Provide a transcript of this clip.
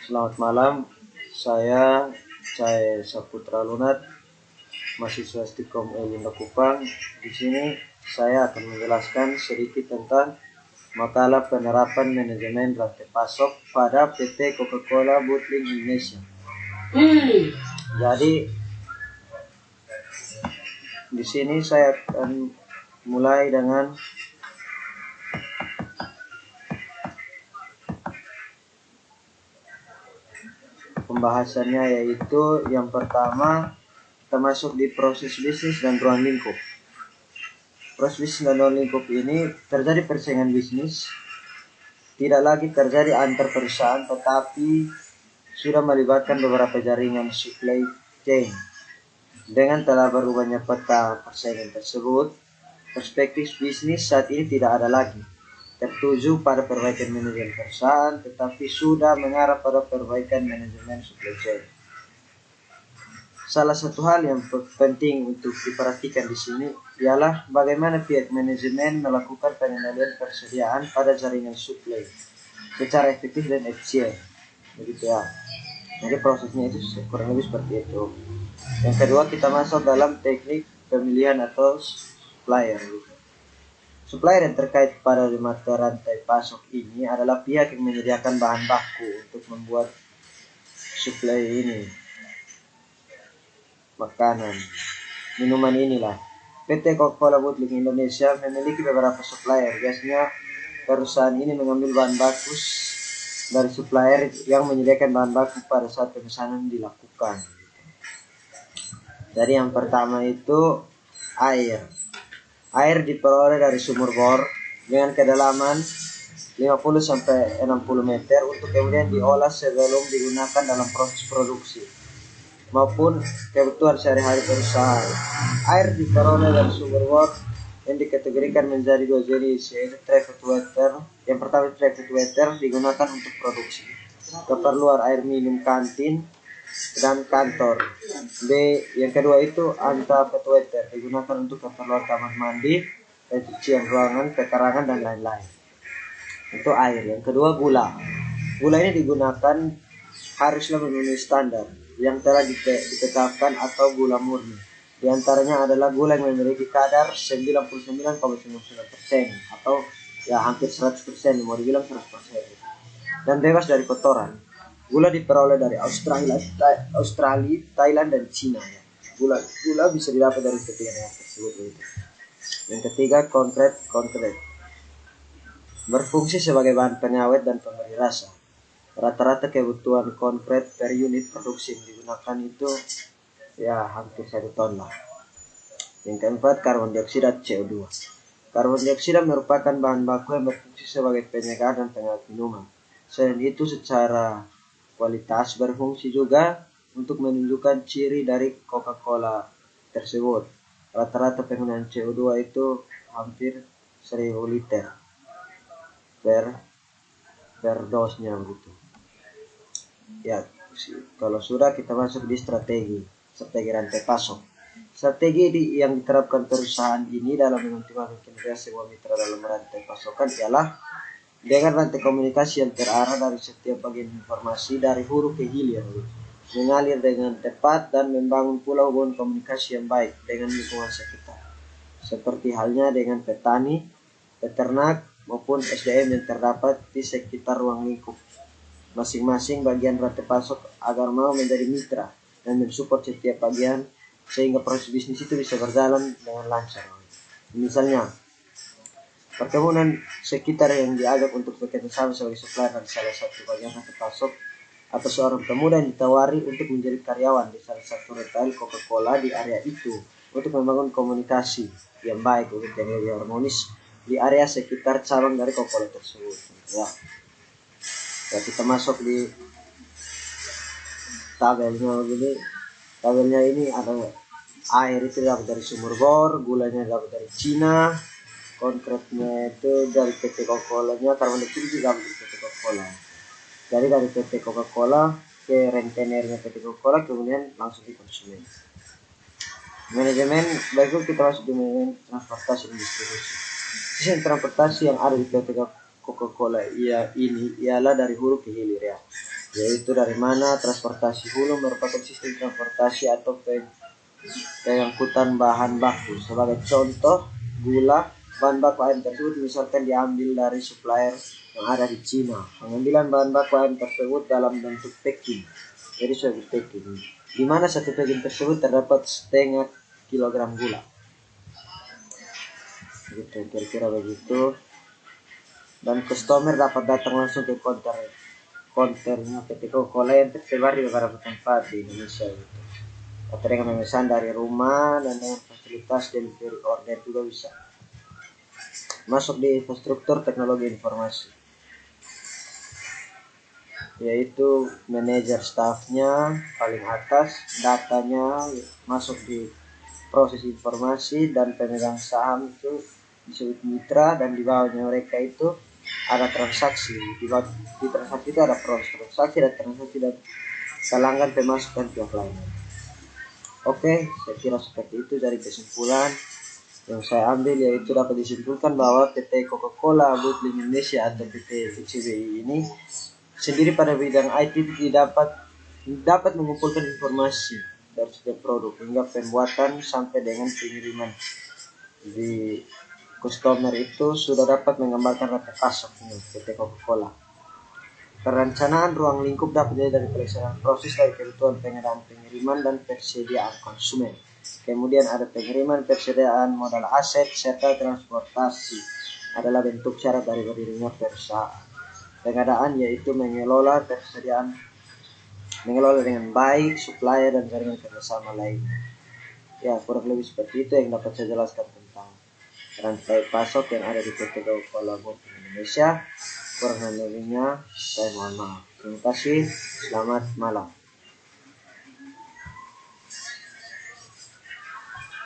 Selamat malam, saya Cai Saputra Lunat, mahasiswa Stikom Elinda Kupang. Di sini saya akan menjelaskan sedikit tentang makalah penerapan manajemen rantai pasok pada PT Coca-Cola Bottling Indonesia. Jadi di sini saya akan mulai dengan pembahasannya, yaitu yang pertama kita masuk di proses bisnis dan ruang lingkup. Proses bisnis dan ruang lingkup ini terjadi persaingan bisnis, tidak lagi terjadi antar perusahaan tetapi sudah melibatkan beberapa jaringan supply chain. Dengan telah berubahnya peta persaingan tersebut, perspektif bisnis saat ini tidak ada lagi tertuju pada perbaikan manajemen perusahaan, tetapi sudah mengarah pada perbaikan manajemen supply chain. Salah satu hal yang penting untuk diperhatikan di sini ialah bagaimana pihak manajemen melakukan pengendalian persediaan pada jaringan supply secara efektif dan efisien. Begitu ya. Jadi prosesnya itu kurang lebih seperti itu. Yang kedua, kita masuk dalam teknik pemilihan atau supplier. Supplier yang terkait pada mata rantai pasok ini adalah pihak yang menyediakan bahan baku untuk membuat supply ini, makanan, minuman inilah. PT Coca-Cola Bottling Indonesia memiliki beberapa supplier. Biasanya perusahaan ini mengambil bahan baku dari supplier yang menyediakan bahan baku pada saat pemesanan dilakukan. Jadi yang pertama itu air. Air diperoleh dari sumur bor dengan kedalaman 50-60 meter untuk kemudian diolah sebelum digunakan dalam proses produksi maupun kebutuhan sehari-hari perusahaan. Air diperoleh dari sumur bor yang dikategorikan menjadi dua jenis, yaitu treated water. Yang pertama treated water digunakan untuk produksi keperluan air minum kantin dan kantor. Yang kedua itu untapped water digunakan untuk keperluan kamar mandi, pencucian ruangan, pekarangan dan lain-lain. Itu air. Yang kedua gula. Gula ini digunakan haruslah memenuhi standar yang telah ditetapkan atau gula murni. Di antaranya adalah gula yang memiliki kadar 99,99% atau ya hampir 100%, mau dibilang 100%. Dan bebas dari kotoran. Gula diperoleh dari Australia, Thailand dan Cina ya. Gula bisa didapat dari ketiga negara tersebut. Yang ketiga konkret berfungsi sebagai bahan pengawet dan pemberi rasa. Rata-rata kebutuhan konkret per unit produksi yang digunakan itu ya hampir 1 ton lah. Yang keempat karbon dioksida CO2. Karbon dioksida merupakan bahan baku yang berfungsi sebagai penyegar dan pengawet minuman. Selain itu secara kualitas berfungsi juga untuk menunjukkan ciri dari Coca-Cola tersebut. Rata-rata penggunaan CO2 itu hampir 1000 liter per dosnya begitu. Ya, kalau sudah kita masuk di strategi rantai pasok. Strategi yang diterapkan perusahaan ini dalam mengoptimalkan kinerja sebuah mitra dalam rantai pasokan ialah dengan rantai komunikasi yang terarah dari setiap bagian informasi dari hulu ke hilir, mengalir dengan tepat dan membangun pula hubungan komunikasi yang baik dengan lingkungan sekitar, seperti halnya dengan petani, peternak maupun SDM yang terdapat di sekitar ruang lingkup masing-masing bagian rantai pasok agar mau menjadi mitra dan mensupport setiap bagian sehingga proses bisnis itu bisa berjalan dengan lancar. Misalnya perkebunan sekitar yang diajak untuk bekerja sama sebagai supplier dari salah satu bagian rantai pasok, atau seorang pemuda yang ditawari untuk menjadi karyawan di salah satu retail Coca-Cola di area itu untuk membangun komunikasi yang baik untuk yang harmonis di area sekitar cabang dari Coca-Cola tersebut. Ya, kita masuk di tabelnya begini. Tabelnya ini ada air itu dapat dari sumur bor, gulanya dapat dari Cina, konkretnya itu dari PT Coca-Cola-nya, karbon dioksida juga dari PT Coca-Cola. Jadi dari PT Coca-Cola ke rentenernya PT Coca-Cola kemudian langsung di konsumen. Manajemen, baiklah kita masuk di manajemen transportasi dan distribusi. Sistem transportasi yang ada di PT Coca-Cola ialah dari hulu ke hilir ya. yaitu dari mana transportasi hulu merupakan sistem transportasi atau pengangkutan bahan baku. Sebagai contoh, gula, bahan baku ayam tersebut misalkan diambil dari supplier yang ada di Cina. Pengambilan bahan baku ayam tersebut dalam bentuk packing, jadi suatu packing, di mana satu packing tersebut terdapat setengah kilogram gula. Gitu, kira-kira begitu. Dan customer dapat datang langsung ke konternya PT Coca-Cola yang tersebar di beberapa tempat di Indonesia. Gitu. Atau dengan memesan dari rumah dan dengan fasilitas delivery order juga bisa. Masuk di infrastruktur teknologi informasi, yaitu manajer staffnya paling atas, datanya masuk di proses informasi, dan pemegang saham itu disebut mitra, dan di bawahnya mereka itu ada transaksi. Di transaksi itu ada proses transaksi dan transaksi dan pelanggan, pemasukan pihak lain. Oke, saya kira seperti itu dari kesimpulan yang saya ambil, yaitu dapat disimpulkan bahwa PT Coca-Cola Bottling Indonesia atau PT CBI ini sendiri pada bidang IT dapat mengumpulkan informasi dari setiap produk hingga pembuatan sampai dengan pengiriman di customer itu sudah dapat menggambarkan rata kasarnya PT Coca-Cola. Perencanaan ruang lingkup dapat jadi dari pelaksanaan proses dari kebutuhan pengadaan, pengiriman, dan persediaan konsumen. Kemudian ada pengiriman, persediaan modal aset, serta transportasi adalah bentuk syarat dari berdirinya perusahaan. Pengadaan yaitu mengelola dengan baik supplier dan jaringan kerjasama lainnya. Ya, kurang lebih seperti itu yang dapat saya jelaskan tentang rantai pasok yang ada di PT Coca-Cola Indonesia. Kurang lebihnya saya mohon maaf. Terima kasih. Selamat malam.